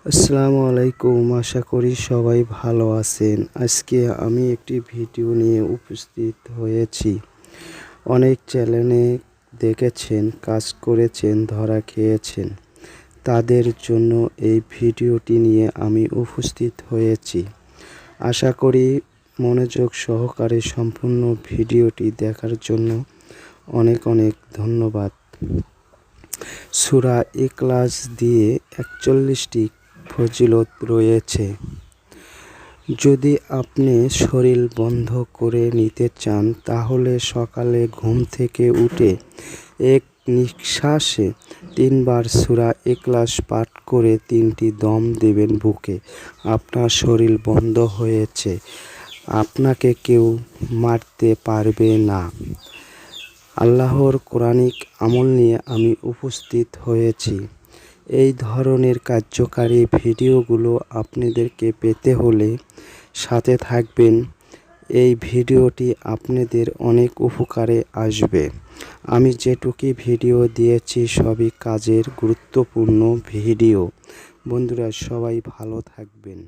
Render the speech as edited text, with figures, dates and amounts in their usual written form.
আসসালামু আলাইকুম, আশা করি সবাই ভালো আছেন। আজকে আমি একটি ভিডিও নিয়ে উপস্থিত হয়েছি। অনেক চ্যানেলে দেখেছেন, কাজ করেছেন, ধরা খেয়েছেন, তাদের জন্য এই ভিডিওটি নিয়ে আমি উপস্থিত হয়েছি। আশা করি মনোযোগ সহকারে সম্পূর্ণ ভিডিওটি দেখার জন্য অনেক অনেক ধন্যবাদ। সূরা ইখলাস দিয়ে ৪১টি ফজিলত রয়েছে। যদি আপনি শরীর বন্ধ করে নিতে চান তাহলে সকালে ঘুম থেকে উঠে এক নিঃশ্বাসে ৩ বার সূরা ইখলাস পাঠ করে ৩টি দম দেবেন বুকে। আপনার শরীর বন্ধ হয়েছে, আপনাকে কেউ মারতে পারবে না। আল্লাহর কোরআনিক আমল নিয়ে আমি উপস্থিত হয়েছি। এই ধরনের কার্যকারী ভিডিওগুলো আপনাদেরকে পেতে হলে সাথে থাকবেন। এই ভিডিওটি আপনাদের অনেক উপকারে আসবে। আমি যেটুকু ভিডিও দিয়েছি সবই কাজের গুরুত্বপূর্ণ ভিডিও। বন্ধুরা, সবাই ভালো থাকবেন।